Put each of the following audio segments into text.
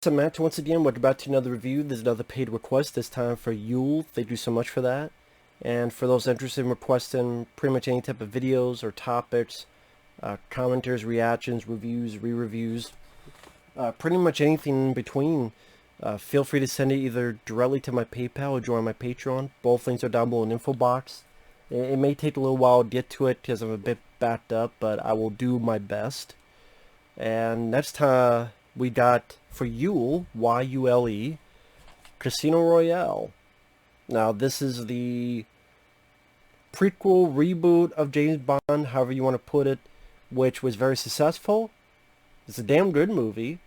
So Matt, once again, we're about to another review. There's another paid request, this time for Yule. Thank you so much for that. And for those interested in requesting pretty much any type of videos or topics, commenters, reactions, reviews, re-reviews, pretty much anything in between, feel free to send it either directly to my PayPal or join my Patreon. Both links are down below in the info box. It may take a little while to get to it because I'm a bit backed up, but I will do my best. And next time we got for Yule, Y-U-L-E, Casino Royale. Now this is the prequel reboot of James Bond, however you want to put it, which was very successful. It's a damn good movie.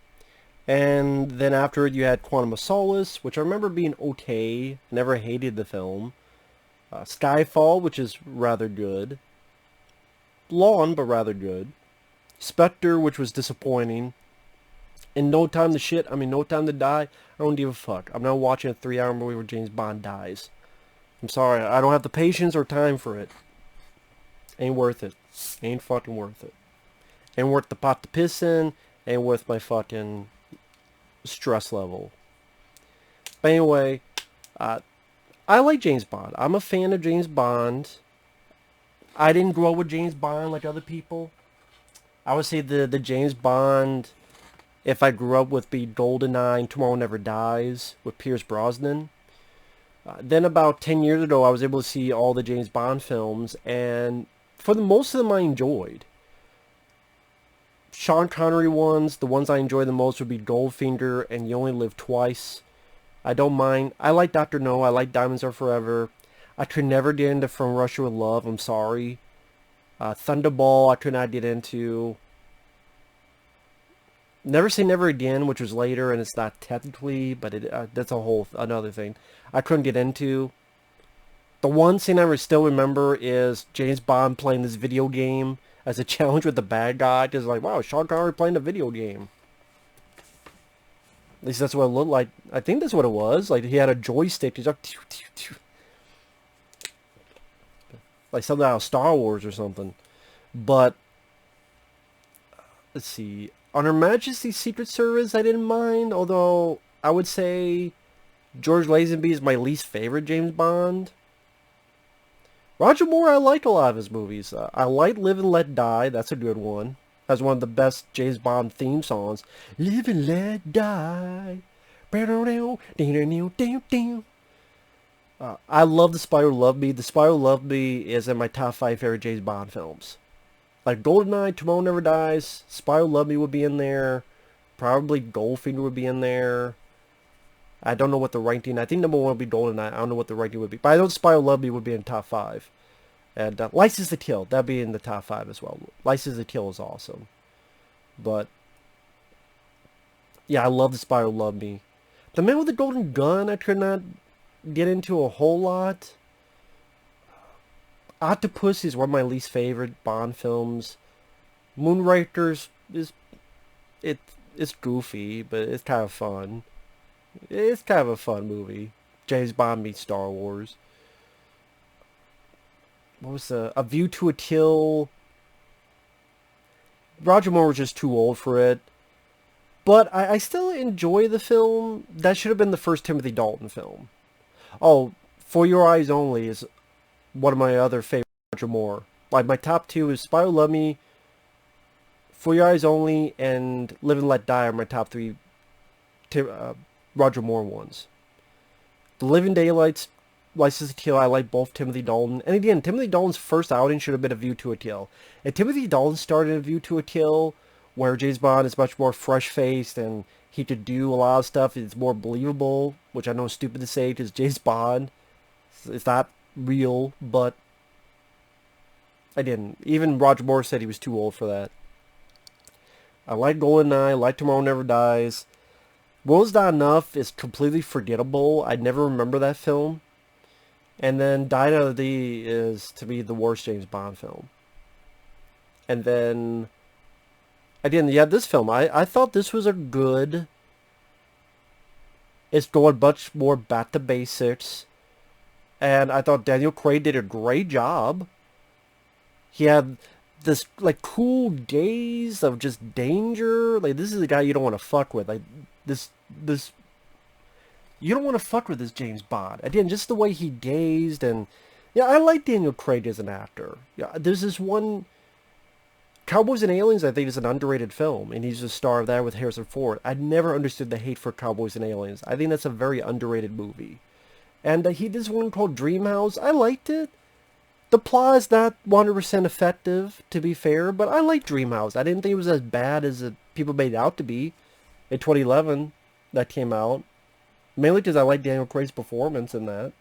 And then after it you had Quantum of Solace, which I remember being okay. Never hated the film. Skyfall, which is rather good. Long, but rather good. Spectre, which was disappointing. And No Time to Shit, No Time to Die, I don't give a fuck. I'm not watching a 3-hour movie where James Bond dies. I'm sorry, I don't have the patience or time for it. Ain't worth it. Ain't fucking worth it. Ain't worth the pot to piss in, ain't worth my fucking stress level. But anyway, I like James Bond. I'm a fan of James Bond. I didn't grow up with James Bond like other people. I would say the James Bond, if I grew up with, be GoldenEye, Tomorrow Never Dies, with Pierce Brosnan. Then about 10 years ago, I was able to see all the James Bond films, and for the most of them I enjoyed. Sean Connery ones, the ones I enjoy the most would be Goldfinger and You Only Live Twice. I don't mind. I like Dr. No, I like Diamonds Are Forever. I could never get into From Russia with Love, I'm sorry. Thunderball, I could not get into. Never Say Never Again, which was later, and it's not technically, but that's a whole another thing. I couldn't get into. The one scene I still remember is James Bond playing this video game as a challenge with the bad guy. Just like, wow, Sean Connery playing a video game. At least that's what it looked like. I think that's what it was. Like, he had a joystick. He's like, tew, tew, tew. Like something out of Star Wars or something. But, let's see. On Her Majesty's Secret Service, I didn't mind, although I would say George Lazenby is my least favorite James Bond. Roger Moore, I like a lot of his movies. I like Live and Let Die, that's a good one. That's one of the best James Bond theme songs. Live and Let Die. I love The Spy Who Loved Me. The Spy Who Loved Me is in my top 5 favorite James Bond films. Like GoldenEye, Tomorrow Never Dies, Spy Who Loved Me would be in there. Probably Goldfinger would be in there. I don't know what the ranking. I think number 1 would be GoldenEye. I don't know what the ranking would be. But I know Spy Who Loved Me would be in top 5. And License to Kill, that'd be in the top 5 as well. License to Kill is awesome. But, yeah, I love The Spy Who Loved Me. The Man with the Golden Gun, I could not get into a whole lot. Octopus is one of my least favorite Bond films. Moonrakers it's goofy, but it's kind of fun. It's kind of a fun movie. James Bond meets Star Wars. What was A View to a Kill? Roger Moore was just too old for it. But I still enjoy the film. That should have been the first Timothy Dalton film. Oh, For Your Eyes Only is one of my other favorite Roger Moore. Like, my top 2 is Spy Who Loved Me, For Your Eyes Only, and Live and Let Die are my top 3 Roger Moore ones. The Living Daylights, License to Kill, I like both Timothy Dalton. And again, Timothy Dalton's first outing should have been A View to a Kill. If Timothy Dalton started A View to a Kill, where James Bond is much more fresh-faced and he could do a lot of stuff, it's more believable, which I know is stupid to say because James Bond, it's not real, but I didn't. Even Roger Moore said he was too old for that. I like GoldenEye, I like Tomorrow Never Dies. Was Not Enough is completely forgettable. I never remember that film. And then Die Another Day is, to me, the worst James Bond film. And then, again, yeah, this film, I thought this was a good... It's going much more back to basics. And I thought Daniel Craig did a great job. He had this like cool gaze of just danger. Like this is a guy you don't want to fuck with. Like this you don't want to fuck with this James Bond. Again, just the way he gazed, and yeah, I like Daniel Craig as an actor. Yeah, there's this one Cowboys and Aliens, I think, is an underrated film, and he's a star of that with Harrison Ford. I never understood the hate for Cowboys and Aliens. I think that's a very underrated movie. And he did this one called Dream House. I liked it. The plot is not 100% effective, to be fair, but I liked Dream House. I didn't think it was as bad as people made it out to be. In 2011, that came out. Mainly because I like Daniel Craig's performance in that.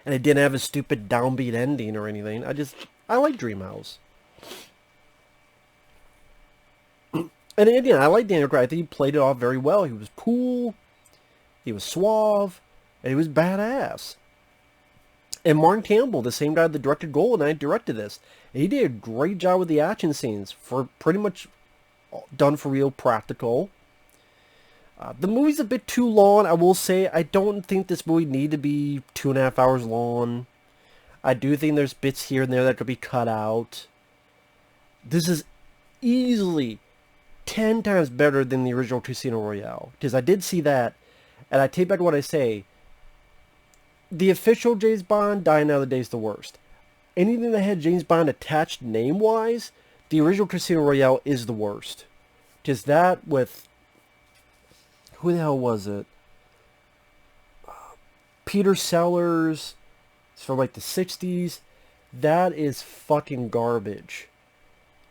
And it didn't have a stupid downbeat ending or anything. I like Dream House. And again, I like Daniel Craig. I think he played it off very well. He was cool, he was suave, and he was badass. And Martin Campbell, the same guy that directed GoldenEye, directed this. And he did a great job with the action scenes, for pretty much done for real, practical. The movie's a bit too long, I will say. I don't think this movie needed to be 2.5 hours long. I do think there's bits here and there that could be cut out. This is easily 10 times better than the original Casino Royale. Because I did see that, and I take back what I say. The official James Bond, Die Another Day, is the worst. Anything that had James Bond attached name-wise, the original Casino Royale is the worst. Because that with... Who the hell was it? Peter Sellers. It's from like the 60s. That is fucking garbage.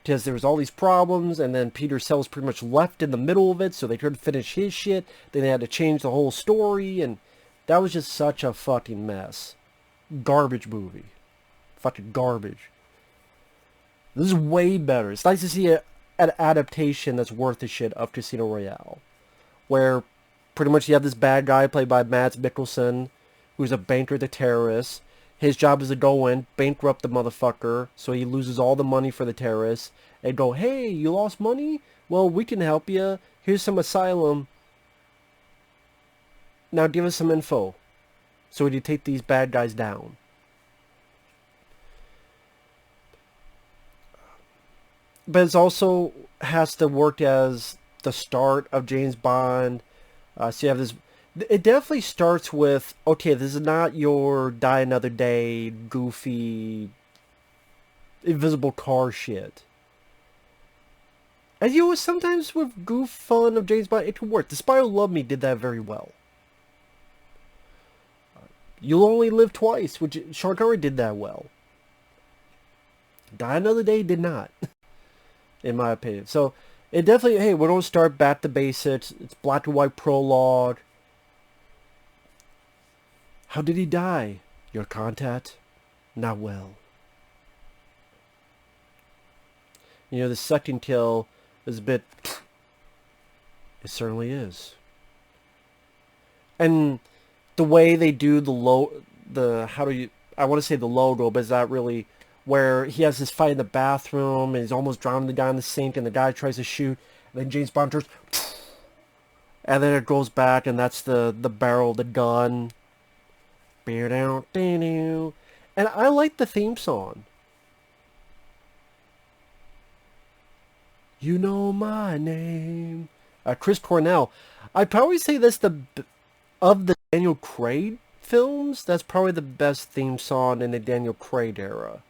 Because there was all these problems, and then Peter Sellers pretty much left in the middle of it, so they couldn't finish his shit. Then they had to change the whole story, and that was just such a fucking mess. Garbage movie. Fucking garbage. This is way better. It's nice to see an adaptation that's worth the shit of Casino Royale. Where pretty much you have this bad guy played by Mads Mikkelsen, who's a banker to terrorists. His job is to go in, bankrupt the motherfucker, so he loses all the money for the terrorists, and go, hey, you lost money? Well, we can help you. Here's some asylum. Now give us some info, so we can take these bad guys down. But it also has to work as the start of James Bond. So you have this... It definitely starts with, okay, this is not your Die Another Day, goofy, invisible car shit. And you know, sometimes with goof fun of James Bond, it can work. The Spy Who Loved Me did that very well. You'll Only Live Twice, which Sean Connery did that well. Die Another Day did not, in my opinion. So, it definitely, hey, we're going to start back to basics. It's black and white prologue. How did he die? Your contact? Not well. You know, the second kill is a bit... It certainly is. And the way they do I want to say the logo, but it's not really... Where he has this fight in the bathroom, and he's almost drowning the guy in the sink, and the guy tries to shoot, and then James Bond turns, and then it goes back, and that's the barrel of the gun. And I like the theme song. You know my name. Chris Cornell. I'd probably say that's of the Daniel Craig films, that's probably the best theme song in the Daniel Craig era.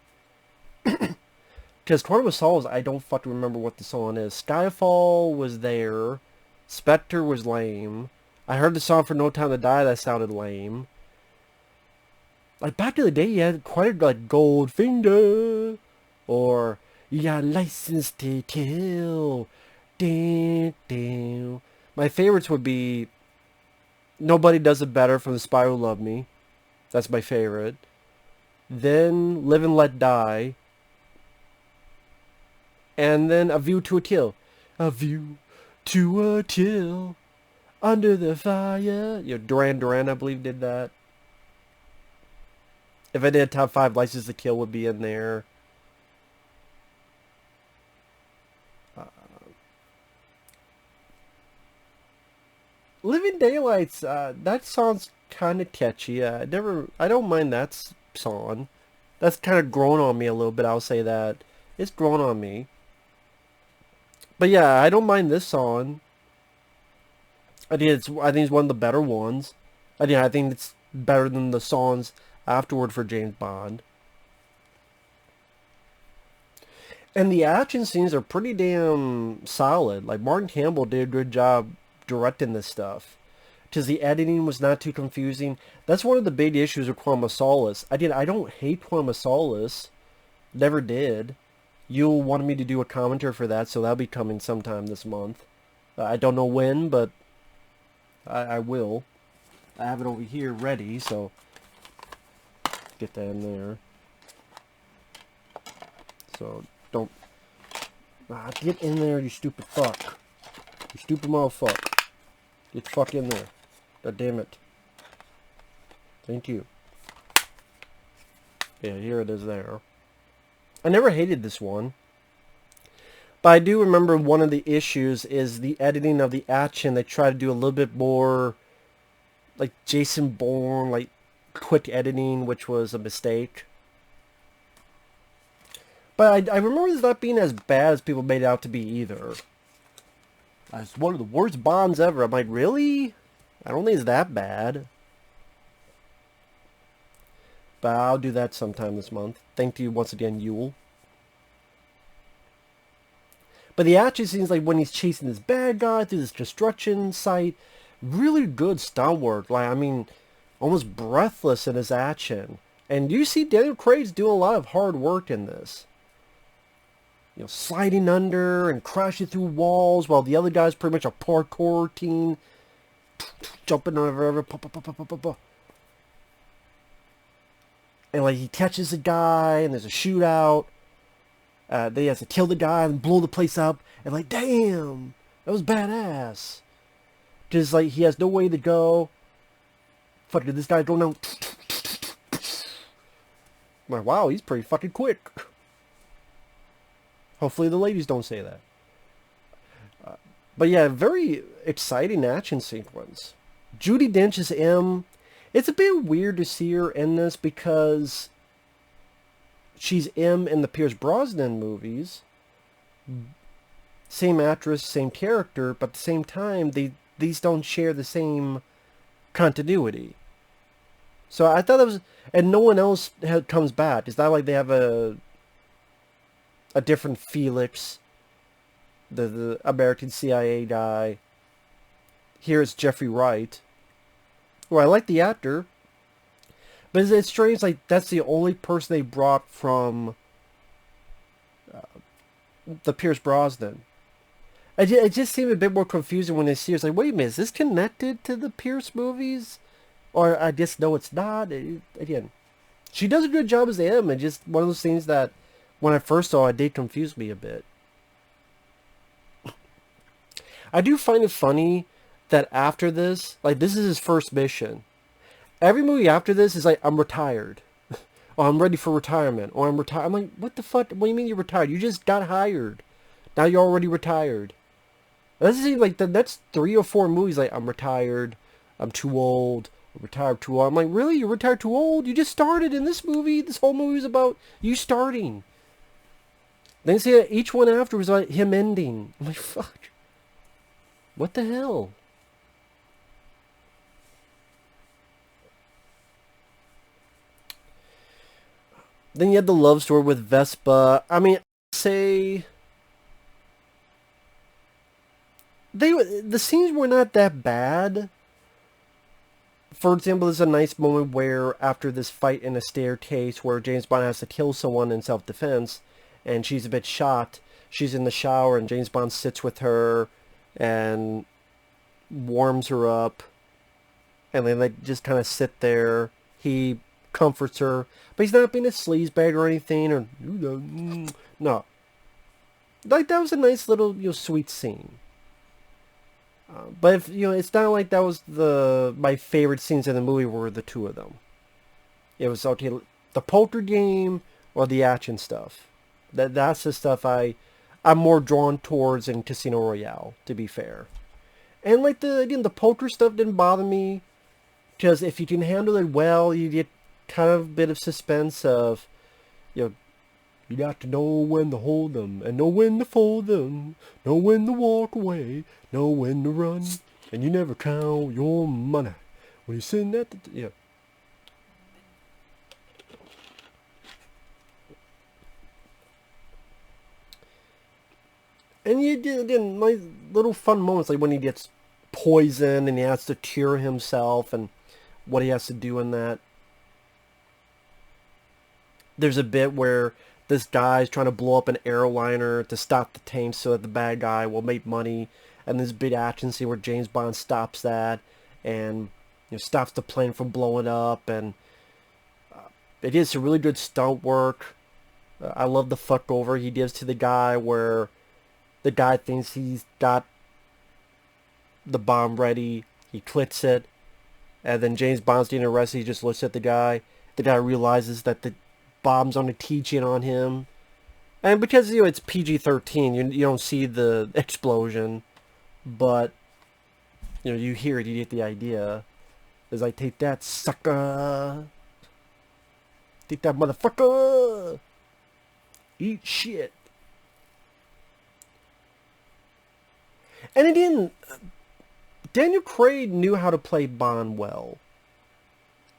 Because Quantum of Solace, I don't fucking remember what the song is. Skyfall was there. Spectre was lame. I heard the song for No Time to Die, that sounded lame. Like, back in the day, you had quite like Goldfinger. Or, you got License to Kill. Dun, dun. My favorites would be Nobody Does It Better from The Spy Who Loved Me. That's my favorite. Then Live and Let Die. And then A View to a Kill. A View to a Kill. Under the Fire. You know, Duran Duran, I believe, did that. If I did a top 5, License to Kill would be in there. Living Daylights, that song's kind of catchy. I don't mind that song. That's kind of grown on me a little bit. I'll say that it's grown on me. But yeah, I don't mind this song. I think it's one of the better ones. I think it's better than the songs afterward for James Bond. And the action scenes are pretty damn solid. Like, Martin Campbell did a good job directing this stuff. Because the editing was not too confusing. That's one of the big issues with Quantum of Solace. I don't hate Quantum of Solace. Never did. Yule wanted me to do a commentary for that, so that'll be coming sometime this month. I don't know when, but I will. I have it over here ready, so get that in there. So don't get in there, you stupid fuck. You stupid motherfucker. Get fuck in there. God damn it. Thank you. Yeah, here it is there. I never hated this one. But I do remember one of the issues is the editing of the action. They try to do a little bit more like Jason Bourne, like quick editing, which was a mistake. But I remember this not being as bad as people made it out to be either. It's one of the worst Bonds ever. I'm like, really? I don't think it's that bad. But I'll do that sometime this month. Thank you once again, Yule. But the action scenes, like when he's chasing this bad guy through this construction site, really good stunt work. Like, I mean, almost breathless in his action. And you see Daniel Craig's doing a lot of hard work in this. You know, sliding under and crashing through walls while the other guy's pretty much a parkour teen. Jumping over. And like he catches a guy and there's a shootout. Then he has to kill the guy and blow the place up. And like, damn, that was badass. Just like he has no way to go. Fuck, did this guy go down? I'm like, wow, he's pretty fucking quick. Hopefully the ladies don't say that. But yeah, very exciting action sequence. Judi Dench is M. It's a bit weird to see her in this because she's M in the Pierce Brosnan movies. Same actress, same character, but at the same time, these don't share the same continuity. So I thought that was... And no one else comes back. It's not like they have a different Felix, the American CIA guy. Here it's Jeffrey Wright. Well, I like the actor. But it's strange, like, that's the only person they brought from the Pierce Brosnan. It just seemed a bit more confusing when they see it. It's like, wait a minute, is this connected to the Pierce movies? Or I just know it's not. Again, she does a good job as M, and just one of those things that when I first saw it, did confuse me a bit. I do find it funny that after this, like, this is his first mission. Every movie after this is like, I'm retired. Or I'm ready for retirement. Or I'm retired. I'm like, what the fuck? What do you mean you're retired? You just got hired. Now you're already retired. That seems like the next 3 or 4 movies, like, I'm retired. I'm too old. I'm retired too old. I'm like, really? You're retired too old? You just started in this movie. This whole movie is about you starting. Then you see that each one after was like him ending. I'm like, fuck. What the hell? Then you had the love story with Vespa. I mean, say the scenes were not that bad. For example, there's a nice moment where after this fight in a staircase where James Bond has to kill someone in self-defense, and she's a bit shocked. She's in the shower, and James Bond sits with her and warms her up, and they like just kind of sit there. He comforts her, but he's not being a sleazebag or anything, or no. Like, that was a nice little, sweet scene. But if it's not like that was my favorite scenes in the movie were the two of them. It was okay, the poker game or the action stuff. That's the stuff I'm more drawn towards in Casino Royale, to be fair. And like the poker stuff didn't bother me, because if you can handle it well, you get kind of a bit of suspense of You got to know when to hold them, and know when to fold them, know when to walk away, know when to run, and you never count your money when you're sitting at the... Yeah. And you did, again, nice little fun moments, like when he gets poisoned and he has to cure himself and what he has to do in that. There's a bit where this guy's trying to blow up an airliner to stop the tank so that the bad guy will make money. And this big action scene where James Bond stops that and stops the plane from blowing up. And it is some really good stunt work. I love the fuck over he gives to the guy where the guy thinks he's got the bomb ready. He clicks it. And then James Bond's getting arrested. He just looks at the guy. The guy realizes that the bomb's on a teaching on him. And because, it's PG-13, you don't see the explosion. But, you hear it. You get the idea. It's like, take that, sucker. Take that, motherfucker. Eat shit. And again, Daniel Craig knew how to play Bond well.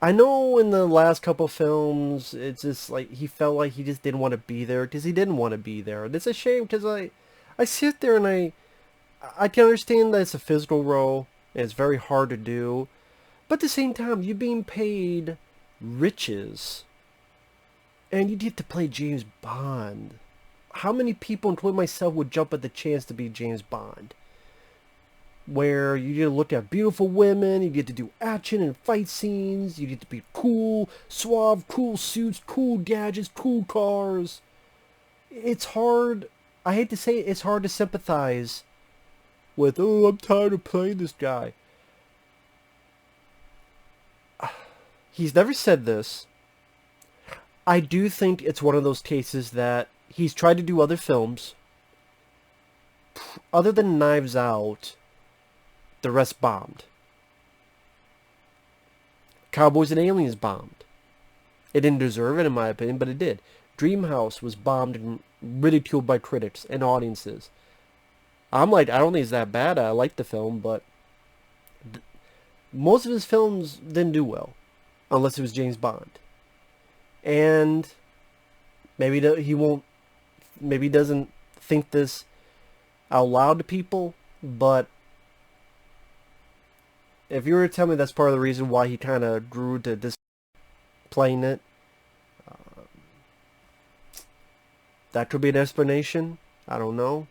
I know in the last couple films, it's just like he felt like he just didn't want to be there because he didn't want to be there. And it's a shame because I sit there and I can understand that it's a physical role and it's very hard to do. But at the same time, you're being paid riches. And you get to play James Bond. How many people, including myself, would jump at the chance to be James Bond? Where you get to look at beautiful women, you get to do action and fight scenes, you get to be cool, suave, cool suits, cool gadgets, cool cars. It's hard, I hate to say it, it's hard to sympathize with, oh, I'm tired of playing this guy. He's never said this. I do think it's one of those cases that he's tried to do other films. Other than Knives Out, the rest bombed. Cowboys and Aliens bombed. It didn't deserve it, in my opinion, but it did. Dreamhouse was bombed and ridiculed by critics and audiences. I'm like, I don't think it's that bad. I like the film, but most of his films didn't do well, unless it was James Bond. And maybe he won't, maybe he doesn't think this out loud to people, but if you were to tell me that's part of the reason why he kind of grew to this playing it, that could be an explanation. I don't know.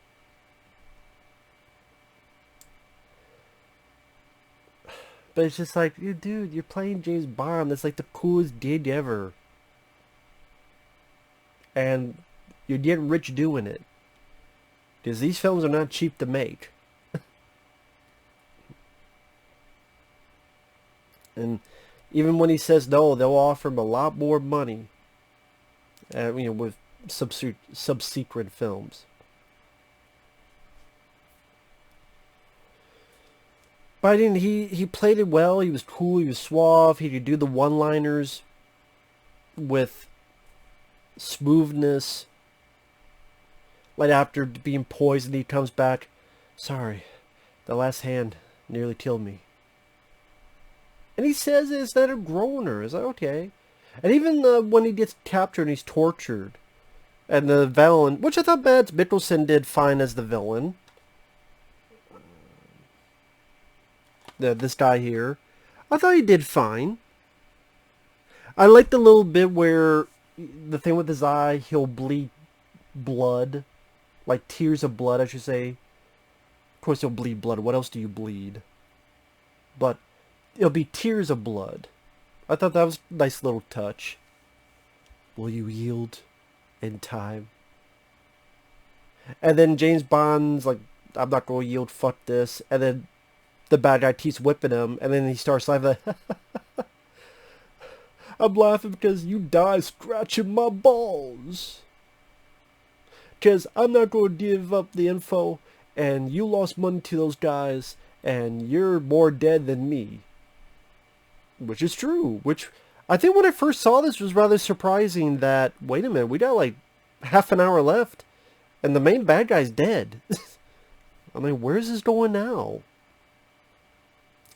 But it's just like, dude, you're playing James Bond. That's like the coolest gig ever. And you're getting rich doing it. Because these films are not cheap to make. And even when he says no, they'll offer him a lot more money. With subsequent films. But I didn't, he played it well. He was cool. He was suave. He could do the one-liners with smoothness. Like after being poisoned, he comes back. Sorry, the last hand nearly killed me. And he says it instead of groaner. It's like, okay. And even when he gets captured and he's tortured. And the villain, which I thought Mads Mikkelsen did fine as the villain. This guy here. I thought he did fine. I like the little bit where the thing with his eye, he'll bleed blood. Like tears of blood, I should say. Of course he'll bleed blood. What else do you bleed? But it'll be tears of blood. I thought that was a nice little touch. Will you yield in time? And then James Bond's like, I'm not going to yield, fuck this. And then the bad guy keeps whipping him. And then he starts laughing like, I'm laughing because you die scratching my balls. Because I'm not going to give up the info. And you lost money to those guys. And you're more dead than me. Which is true. Which, I think when I first saw this was rather surprising that, wait a minute, we got like half an hour left, and the main bad guy's dead. I mean, where's this going now?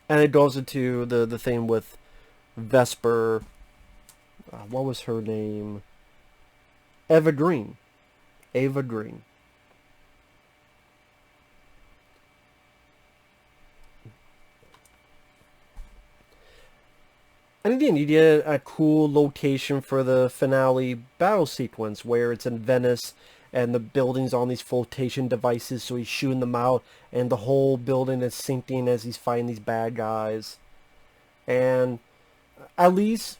And it goes into the thing with Vesper. What was her name? Eva Green. Ava Green. And again, you get a cool location for the finale battle sequence where it's in Venice and the building's on these flotation devices, so he's shooting them out and the whole building is sinking as he's fighting these bad guys. And at least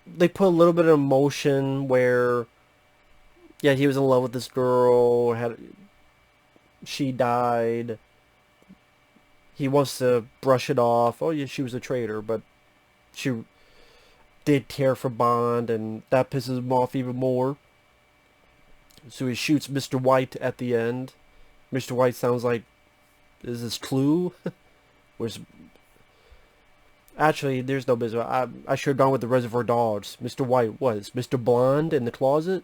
they put a little bit of emotion where, yeah, he was in love with this girl, she died. He wants to brush it off. Oh yeah, she was a traitor, but she did care for Bond, and that pisses him off even more. So he shoots Mr. White at the end. Mr. White sounds like, is this Clue? Where's... Actually, there's no business. I should have gone with the Reservoir Dogs. Mr. White was Mr. Blonde in the closet?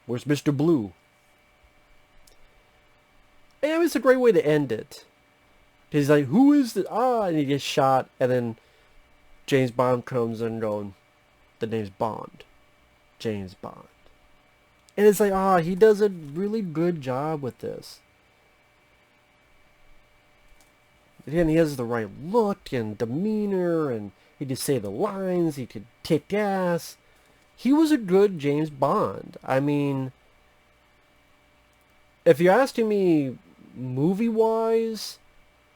Where's Mr. Blue? And it's a great way to end it. He's like, who is the... and he gets shot, and then James Bond comes in going, the name's Bond. James Bond. And it's like, he does a really good job with this. Again, he has the right look and demeanor, and he could say the lines, he could kick ass. He was a good James Bond. I mean, if you're asking me movie-wise,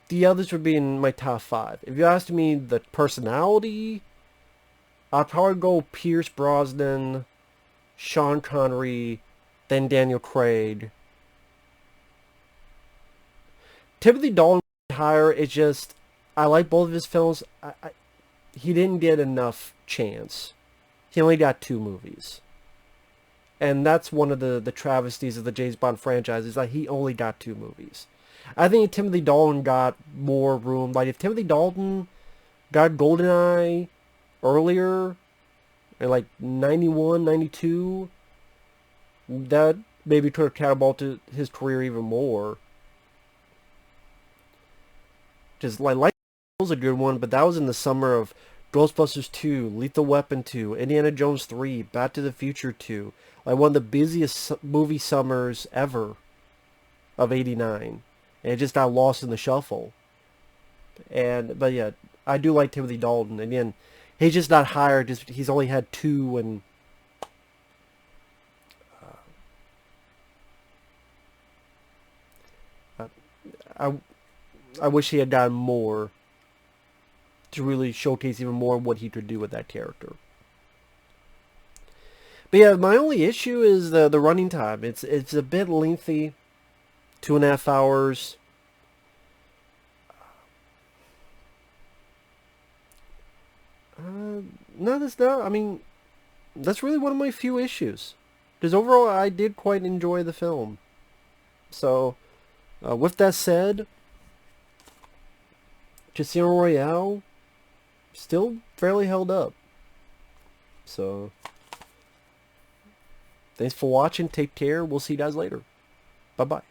the others would be in my top 5. If you asked me the personality, I'd probably go Pierce Brosnan, Sean Connery, then Daniel Craig. Timothy Dalton higher. It's just, I like both of his films. He didn't get enough chance. He only got 2 movies. And that's one of the travesties of the James Bond franchise, is that he only got 2 movies. I think Timothy Dalton got more room. Like, if Timothy Dalton got GoldenEye earlier, in like 91, 92, that maybe could have catapulted his career even more. Just like was a good one, but that was in the summer of Ghostbusters 2, Lethal Weapon 2, Indiana Jones 3, Back to the Future 2. Like one of the busiest movie summers ever of '89. And it just got lost in the shuffle. But yeah, I do like Timothy Dalton. Again, he's just not higher. He's only had 2, and I wish he had gotten more to really showcase even more what he could do with that character. But yeah, my only issue is the running time. It's a bit lengthy. 2.5 hours. No, that's not. I mean, that's really one of my few issues. Because overall, I did quite enjoy the film. So, with that said, Casino Royale still fairly held up. So, thanks for watching. Take care. We'll see you guys later. Bye-bye.